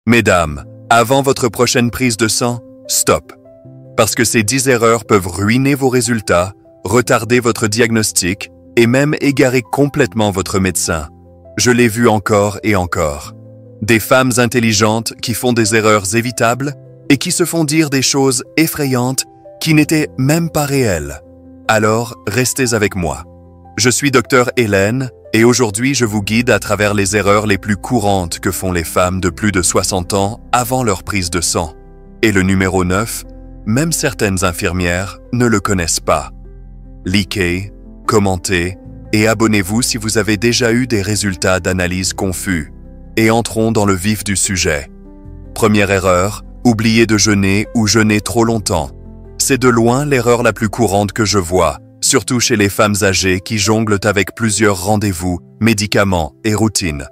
Mesdames, avant votre prochaine prise de sang, stop. Parce que ces 10 erreurs peuvent ruiner vos résultats, retarder votre diagnostic et même égarer complètement votre médecin. Je l'ai vu encore et encore. Des femmes intelligentes qui font des erreurs évitables et qui se font dire des choses effrayantes qui n'étaient même pas réelles. Alors, restez avec moi. Je suis Dr Hélène et aujourd'hui je vous guide à travers les erreurs les plus courantes que font les femmes de plus de 60 ans avant leur prise de sang. Et le numéro 9, même certaines infirmières ne le connaissent pas. Likez, commentez et abonnez-vous si vous avez déjà eu des résultats d'analyse confus. Et entrons dans le vif du sujet. Première erreur, oublier de jeûner ou jeûner trop longtemps. C'est de loin l'erreur la plus courante que je vois, surtout chez les femmes âgées qui jonglent avec plusieurs rendez-vous, médicaments et routines.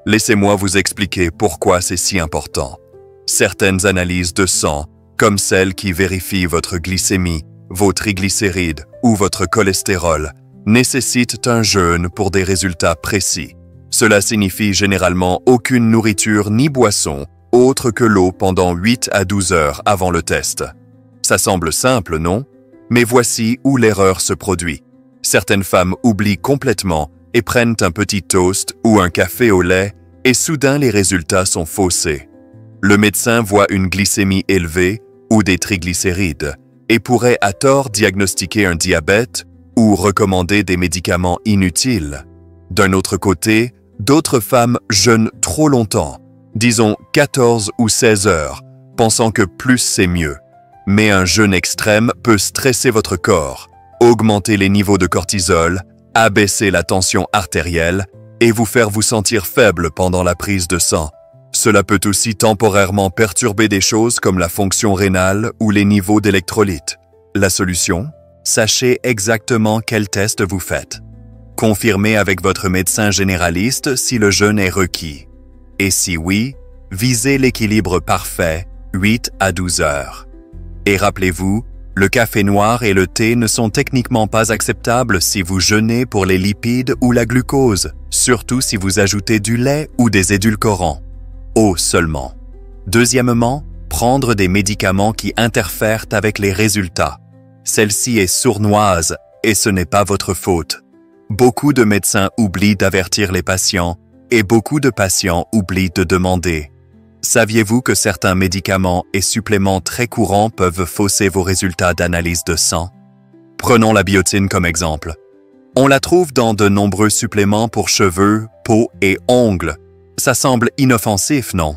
Laissez-moi vous expliquer pourquoi c'est si important. Certaines analyses de sang, comme celles qui vérifient votre glycémie, vos triglycérides ou votre cholestérol, nécessitent un jeûne pour des résultats précis. Cela signifie généralement aucune nourriture ni boisson, autre que l'eau pendant 8 à 12 heures avant le test. Ça semble simple, non? Mais voici où l'erreur se produit. Certaines femmes oublient complètement et prennent un petit toast ou un café au lait et soudain les résultats sont faussés. Le médecin voit une glycémie élevée ou des triglycérides et pourrait à tort diagnostiquer un diabète ou recommander des médicaments inutiles. D'un autre côté, d'autres femmes jeûnent trop longtemps, disons 14 ou 16 heures, pensant que plus c'est mieux. Mais un jeûne extrême peut stresser votre corps, augmenter les niveaux de cortisol, abaisser la tension artérielle et vous faire vous sentir faible pendant la prise de sang. Cela peut aussi temporairement perturber des choses comme la fonction rénale ou les niveaux d'électrolytes. La solution? Sachez exactement quel test vous faites. Confirmez avec votre médecin généraliste si le jeûne est requis. Et si oui, visez l'équilibre parfait, 8 à 12 heures. Et rappelez-vous, le café noir et le thé ne sont techniquement pas acceptables si vous jeûnez pour les lipides ou la glucose, surtout si vous ajoutez du lait ou des édulcorants. Eau seulement. Deuxièmement, prendre des médicaments qui interfèrent avec les résultats. Celle-ci est sournoise et ce n'est pas votre faute. Beaucoup de médecins oublient d'avertir les patients et beaucoup de patients oublient de demander. Saviez-vous que certains médicaments et suppléments très courants peuvent fausser vos résultats d'analyse de sang? Prenons la biotine comme exemple. On la trouve dans de nombreux suppléments pour cheveux, peau et ongles. Ça semble inoffensif, non?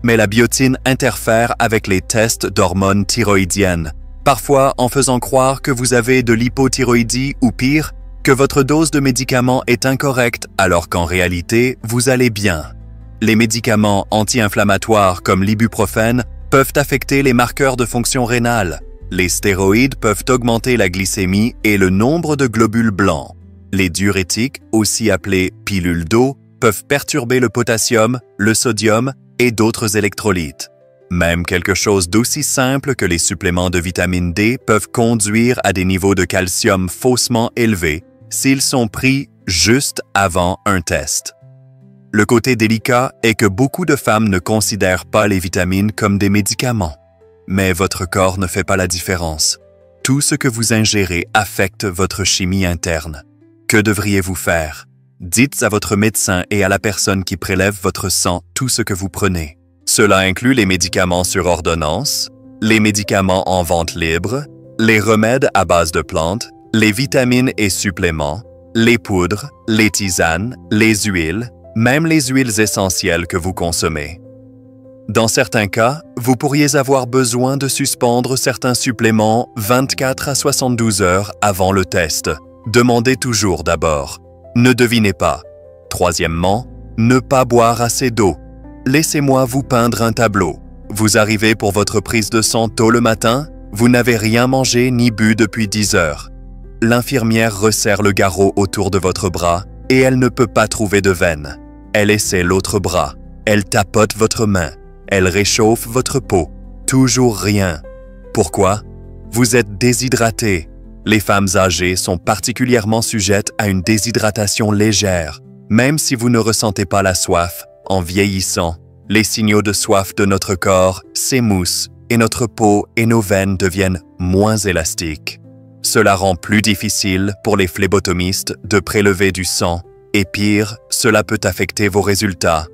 Mais la biotine interfère avec les tests d'hormones thyroïdiennes, parfois en faisant croire que vous avez de l'hypothyroïdie ou pire, que votre dose de médicaments est incorrecte alors qu'en réalité, vous allez bien. Les médicaments anti-inflammatoires comme l'ibuprofène peuvent affecter les marqueurs de fonction rénale. Les stéroïdes peuvent augmenter la glycémie et le nombre de globules blancs. Les diurétiques, aussi appelés pilules d'eau, peuvent perturber le potassium, le sodium et d'autres électrolytes. Même quelque chose d'aussi simple que les suppléments de vitamine D peuvent conduire à des niveaux de calcium faussement élevés s'ils sont pris juste avant un test. Le côté délicat est que beaucoup de femmes ne considèrent pas les vitamines comme des médicaments. Mais votre corps ne fait pas la différence. Tout ce que vous ingérez affecte votre chimie interne. Que devriez-vous faire? Dites à votre médecin et à la personne qui prélève votre sang tout ce que vous prenez. Cela inclut les médicaments sur ordonnance, les médicaments en vente libre, les remèdes à base de plantes, les vitamines et suppléments, les poudres, les tisanes, les huiles, même les huiles essentielles que vous consommez. Dans certains cas, vous pourriez avoir besoin de suspendre certains suppléments 24 à 72 heures avant le test. Demandez toujours d'abord. Ne devinez pas. Troisièmement, ne pas boire assez d'eau. Laissez-moi vous peindre un tableau. Vous arrivez pour votre prise de sang tôt le matin, vous n'avez rien mangé ni bu depuis 10 heures. L'infirmière resserre le garrot autour de votre bras et elle ne peut pas trouver de veine. Elle essaie l'autre bras, elle tapote votre main, elle réchauffe votre peau. Toujours rien. Pourquoi? Vous êtes déshydraté. Les femmes âgées sont particulièrement sujettes à une déshydratation légère, même si vous ne ressentez pas la soif en vieillissant. Les signaux de soif de notre corps s'émoussent et notre peau et nos veines deviennent moins élastiques. Cela rend plus difficile pour les phlébotomistes de prélever du sang et pire, cela peut affecter vos résultats.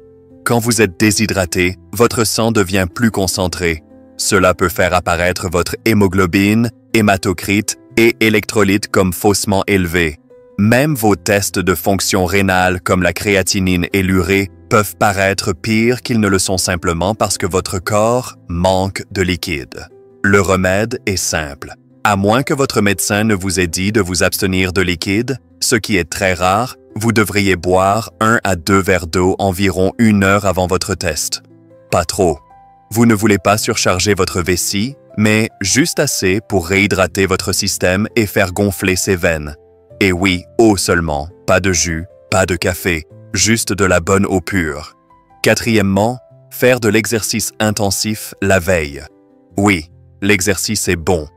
Quand vous êtes déshydraté, votre sang devient plus concentré. Cela peut faire apparaître votre hémoglobine, hématocrite et électrolytes comme faussement élevés. Même vos tests de fonction rénale comme la créatinine et l'urée peuvent paraître pires qu'ils ne le sont simplement parce que votre corps manque de liquide. Le remède est simple. À moins que votre médecin ne vous ait dit de vous abstenir de liquide, ce qui est très rare, vous devriez boire 1 à 2 verres d'eau environ 1 heure avant votre test. Pas trop. Vous ne voulez pas surcharger votre vessie, mais juste assez pour réhydrater votre système et faire gonfler ses veines. Et oui, eau seulement, pas de jus, pas de café, juste de la bonne eau pure. Quatrièmement, faire de l'exercice intensif la veille. Oui, l'exercice est bon.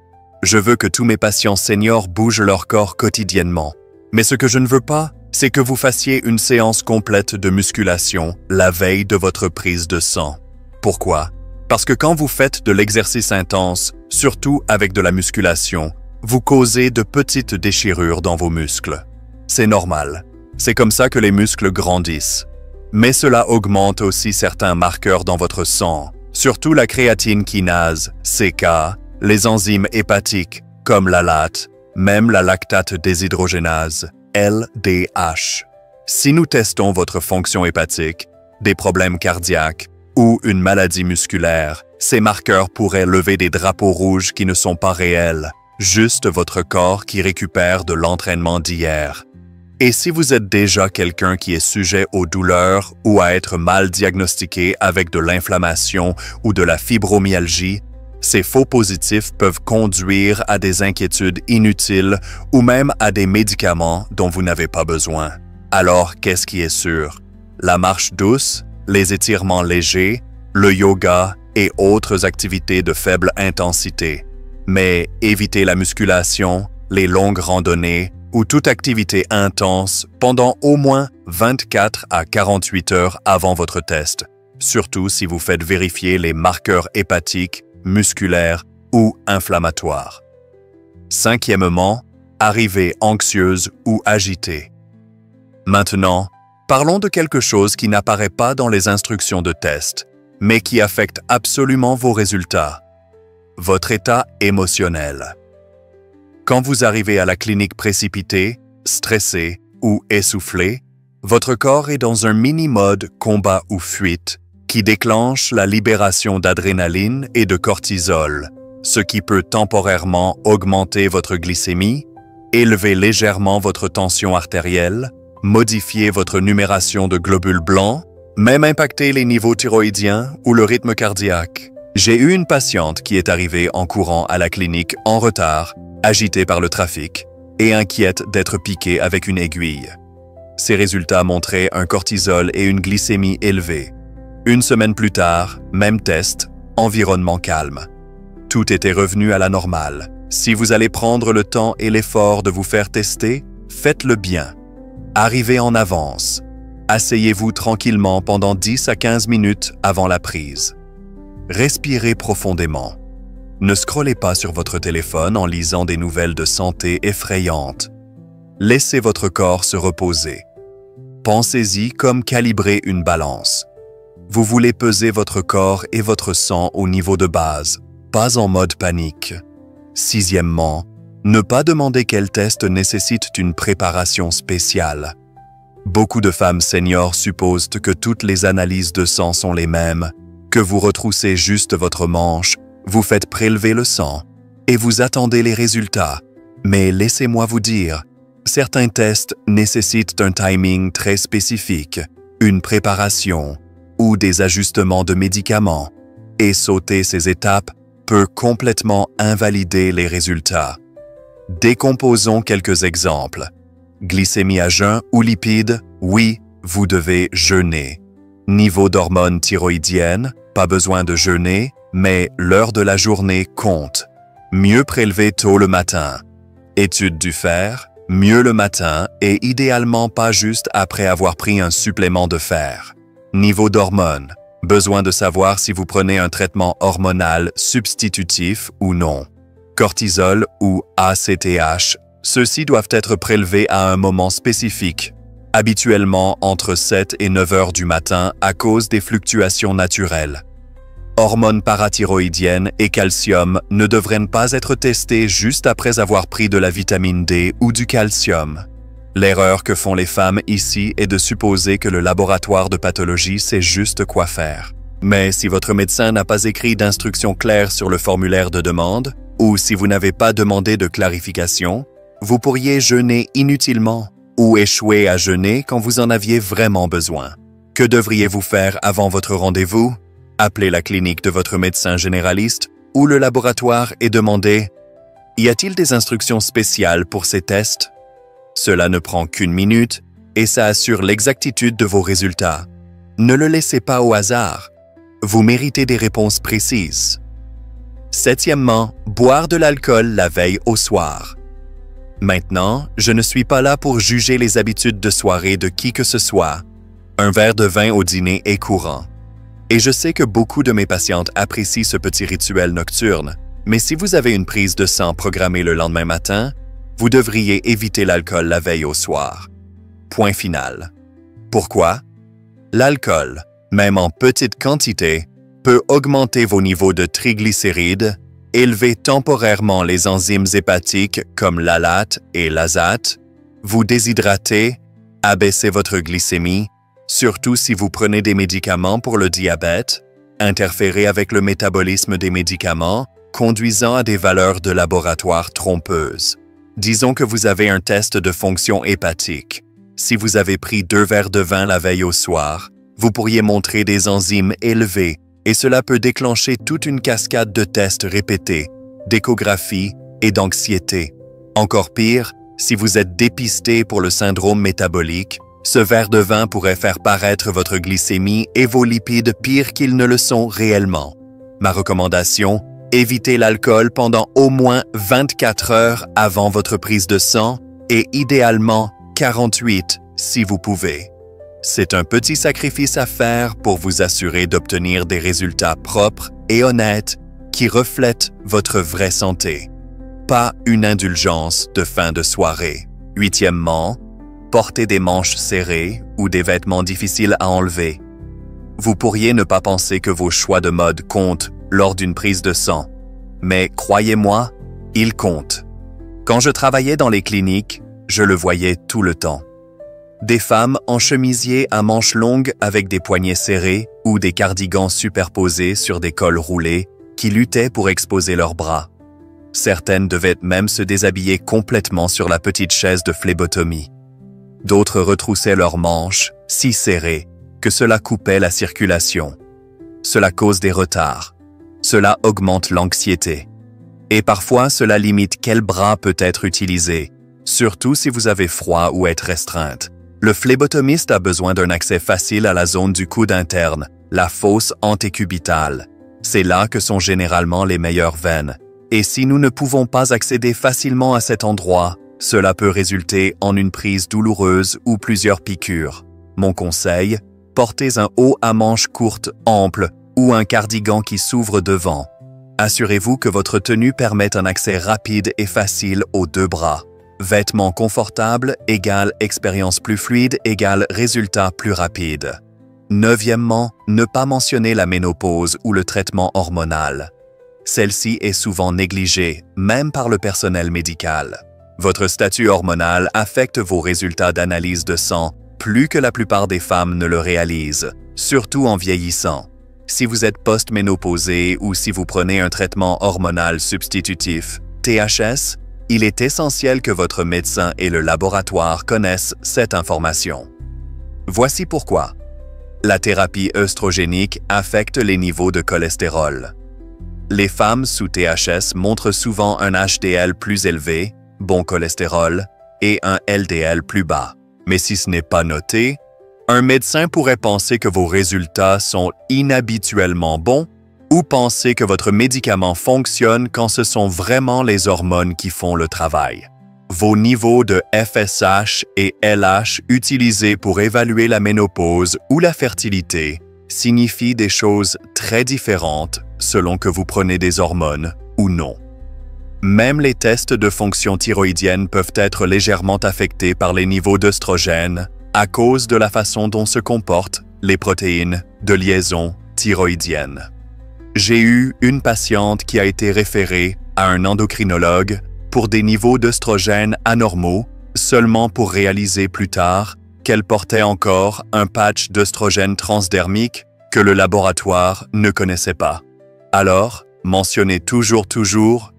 Je veux que tous mes patients seniors bougent leur corps quotidiennement. Mais ce que je ne veux pas, c'est que vous fassiez une séance complète de musculation la veille de votre prise de sang. Pourquoi? Parce que quand vous faites de l'exercice intense, surtout avec de la musculation, vous causez de petites déchirures dans vos muscles. C'est normal. C'est comme ça que les muscles grandissent. Mais cela augmente aussi certains marqueurs dans votre sang, surtout la créatine kinase, CK, les enzymes hépatiques, comme la LAT, même la lactate déshydrogénase, LDH. Si nous testons votre fonction hépatique, des problèmes cardiaques ou une maladie musculaire, ces marqueurs pourraient lever des drapeaux rouges qui ne sont pas réels, juste votre corps qui récupère de l'entraînement d'hier. Et si vous êtes déjà quelqu'un qui est sujet aux douleurs ou à être mal diagnostiqué avec de l'inflammation ou de la fibromyalgie, ces faux positifs peuvent conduire à des inquiétudes inutiles ou même à des médicaments dont vous n'avez pas besoin. Alors, qu'est-ce qui est sûr? La marche douce, les étirements légers, le yoga et autres activités de faible intensité. Mais évitez la musculation, les longues randonnées ou toute activité intense pendant au moins 24 à 48 heures avant votre test, surtout si vous faites vérifier les marqueurs hépatiques, musculaires ou inflammatoires. Cinquièmement, arrivée anxieuse ou agitée. Maintenant, parlons de quelque chose qui n'apparaît pas dans les instructions de test, mais qui affecte absolument vos résultats. Votre état émotionnel. Quand vous arrivez à la clinique précipité, stressé ou essoufflé, votre corps est dans un mini-mode combat ou fuite qui déclenche la libération d'adrénaline et de cortisol, ce qui peut temporairement augmenter votre glycémie, élever légèrement votre tension artérielle, modifier votre numération de globules blancs, même impacter les niveaux thyroïdiens ou le rythme cardiaque. J'ai eu une patiente qui est arrivée en courant à la clinique en retard, agitée par le trafic et inquiète d'être piquée avec une aiguille. Ses résultats montraient un cortisol et une glycémie élevés. Une semaine plus tard, même test, environnement calme. Tout était revenu à la normale. Si vous allez prendre le temps et l'effort de vous faire tester, faites-le bien. Arrivez en avance. Asseyez-vous tranquillement pendant 10 à 15 minutes avant la prise. Respirez profondément. Ne scrollez pas sur votre téléphone en lisant des nouvelles de santé effrayantes. Laissez votre corps se reposer. Pensez-y comme calibrer une balance. Vous voulez peser votre corps et votre sang au niveau de base, pas en mode panique. Sixièmement, ne pas demander quel test nécessite une préparation spéciale. Beaucoup de femmes seniors supposent que toutes les analyses de sang sont les mêmes, que vous retroussez juste votre manche, vous faites prélever le sang et vous attendez les résultats. Mais laissez-moi vous dire, certains tests nécessitent un timing très spécifique, une préparation ou des ajustements de médicaments, et sauter ces étapes peut complètement invalider les résultats. Décomposons quelques exemples. Glycémie à jeun ou lipides, oui, vous devez jeûner. Niveau d'hormones thyroïdiennes, pas besoin de jeûner, mais l'heure de la journée compte. Mieux prélever tôt le matin. Étude du fer, mieux le matin et idéalement pas juste après avoir pris un supplément de fer. Niveau d'hormones, Besoin de savoir si vous prenez un traitement hormonal substitutif ou non. Cortisol ou ACTH, ceux-ci doivent être prélevés à un moment spécifique, habituellement entre 7 et 9 heures du matin à cause des fluctuations naturelles. Hormones parathyroïdiennes et calcium ne devraient pas être testés juste après avoir pris de la vitamine D ou du calcium. L'erreur que font les femmes ici est de supposer que le laboratoire de pathologie sait juste quoi faire. Mais si votre médecin n'a pas écrit d'instructions claires sur le formulaire de demande, ou si vous n'avez pas demandé de clarification, vous pourriez jeûner inutilement ou échouer à jeûner quand vous en aviez vraiment besoin. Que devriez-vous faire avant votre rendez-vous? Appelez la clinique de votre médecin généraliste ou le laboratoire et demandez « Y a-t-il des instructions spéciales pour ces tests ?» Cela ne prend qu'une minute et ça assure l'exactitude de vos résultats. Ne le laissez pas au hasard. Vous méritez des réponses précises. Septièmement, boire de l'alcool la veille au soir. Maintenant, je ne suis pas là pour juger les habitudes de soirée de qui que ce soit. Un verre de vin au dîner est courant. Et je sais que beaucoup de mes patientes apprécient ce petit rituel nocturne, mais si vous avez une prise de sang programmée le lendemain matin, vous devriez éviter l'alcool la veille au soir. Point final. Pourquoi? L'alcool, même en petite quantité, peut augmenter vos niveaux de triglycérides, élever temporairement les enzymes hépatiques comme l'alate et l'azate, vous déshydrater, abaisser votre glycémie, surtout si vous prenez des médicaments pour le diabète, interférer avec le métabolisme des médicaments, conduisant à des valeurs de laboratoire trompeuses. Disons que vous avez un test de fonction hépatique. Si vous avez pris 2 verres de vin la veille au soir, vous pourriez montrer des enzymes élevées et cela peut déclencher toute une cascade de tests répétés, d'échographie et d'anxiété. Encore pire, si vous êtes dépisté pour le syndrome métabolique, ce verre de vin pourrait faire paraître votre glycémie et vos lipides pire qu'ils ne le sont réellement. Ma recommandation, évitez l'alcool pendant au moins 24 heures avant votre prise de sang et idéalement 48 si vous pouvez. C'est un petit sacrifice à faire pour vous assurer d'obtenir des résultats propres et honnêtes qui reflètent votre vraie santé. Pas une indulgence de fin de soirée. Huitièmement, portez des manches serrées ou des vêtements difficiles à enlever. Vous pourriez ne pas penser que vos choix de mode comptent lors d'une prise de sang. Mais croyez-moi, ils comptent. Quand je travaillais dans les cliniques, je le voyais tout le temps. Des femmes en chemisier à manches longues avec des poignets serrés ou des cardigans superposés sur des cols roulés qui luttaient pour exposer leurs bras. Certaines devaient même se déshabiller complètement sur la petite chaise de phlébotomie. D'autres retroussaient leurs manches, si serrées que cela coupait la circulation. Cela cause des retards. Cela augmente l'anxiété. Et parfois, cela limite quel bras peut être utilisé, surtout si vous avez froid ou êtes restreinte. Le phlébotomiste a besoin d'un accès facile à la zone du coude interne, la fosse antécubitale. C'est là que sont généralement les meilleures veines. Et si nous ne pouvons pas accéder facilement à cet endroit, cela peut résulter en une prise douloureuse ou plusieurs piqûres. Mon conseil, portez un haut à manches courtes ample ou un cardigan qui s'ouvre devant. Assurez-vous que votre tenue permette un accès rapide et facile aux 2 bras. Vêtements confortables égale expérience plus fluide égale résultat plus rapide. Neuvièmement, ne pas mentionner la ménopause ou le traitement hormonal. Celle-ci est souvent négligée, même par le personnel médical. Votre statut hormonal affecte vos résultats d'analyse de sang plus que la plupart des femmes ne le réalisent, surtout en vieillissant. Si vous êtes post-ménopausé ou si vous prenez un traitement hormonal substitutif, THS, il est essentiel que votre médecin et le laboratoire connaissent cette information. Voici pourquoi. La thérapie œstrogénique affecte les niveaux de cholestérol. Les femmes sous THS montrent souvent un HDL plus élevé, bon cholestérol, et un LDL plus bas. Mais si ce n'est pas noté, un médecin pourrait penser que vos résultats sont inhabituellement bons ou penser que votre médicament fonctionne quand ce sont vraiment les hormones qui font le travail. Vos niveaux de FSH et LH utilisés pour évaluer la ménopause ou la fertilité signifient des choses très différentes selon que vous prenez des hormones ou non. Même les tests de fonction thyroïdienne peuvent être légèrement affectés par les niveaux d'œstrogène à cause de la façon dont se comportent les protéines de liaison thyroïdienne. J'ai eu une patiente qui a été référée à un endocrinologue pour des niveaux d'œstrogène anormaux seulement pour réaliser plus tard qu'elle portait encore un patch d'œstrogène transdermique que le laboratoire ne connaissait pas. Alors, mentionnez toujours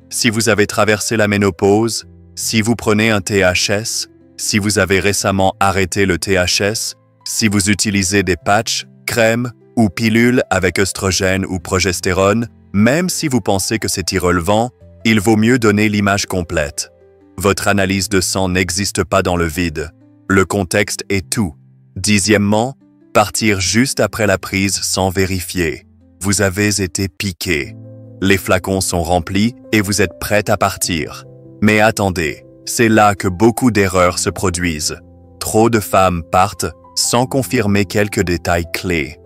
si vous avez traversé la ménopause, si vous prenez un THS, si vous avez récemment arrêté le THS, si vous utilisez des patchs, crèmes ou pilules avec œstrogène ou progestérone, même si vous pensez que c'est irrelevant, il vaut mieux donner l'image complète. Votre analyse de sang n'existe pas dans le vide. Le contexte est tout. 10e, partir juste après la prise sans vérifier. Vous avez été piqué. Les flacons sont remplis et vous êtes prête à partir. Mais attendez, c'est là que beaucoup d'erreurs se produisent. Trop de femmes partent sans confirmer quelques détails clés.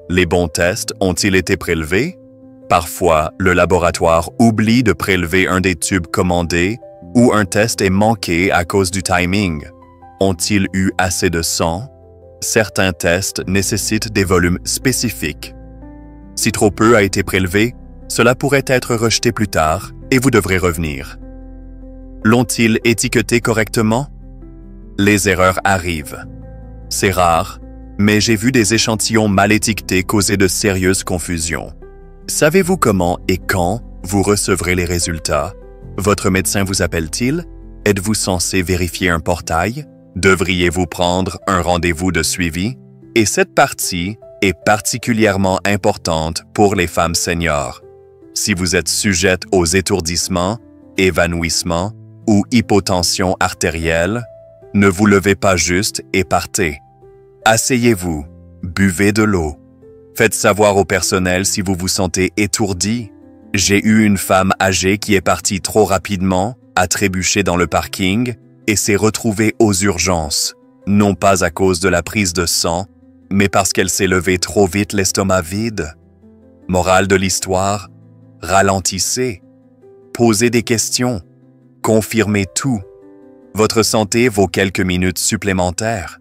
Les bons tests ont-ils été prélevés? Parfois, le laboratoire oublie de prélever un des tubes commandés ou un test est manqué à cause du timing. Ont-ils eu assez de sang? Certains tests nécessitent des volumes spécifiques. Si trop peu a été prélevé, cela pourrait être rejeté plus tard et vous devrez revenir. L'ont-ils étiqueté correctement? Les erreurs arrivent. C'est rare, mais j'ai vu des échantillons mal étiquetés causer de sérieuses confusions. Savez-vous comment et quand vous recevrez les résultats? Votre médecin vous appelle-t-il? Êtes-vous censé vérifier un portail? Devriez-vous prendre un rendez-vous de suivi? Et cette partie est particulièrement importante pour les femmes seniors. Si vous êtes sujette aux étourdissements, évanouissements ou hypotension artérielle, ne vous levez pas juste et partez. Asseyez-vous, buvez de l'eau. Faites savoir au personnel si vous vous sentez étourdi. J'ai eu une femme âgée qui est partie trop rapidement, a trébuché dans le parking et s'est retrouvée aux urgences, non pas à cause de la prise de sang, mais parce qu'elle s'est levée trop vite l'estomac vide. Morale de l'histoire, ralentissez, posez des questions, confirmez tout. Votre santé vaut quelques minutes supplémentaires.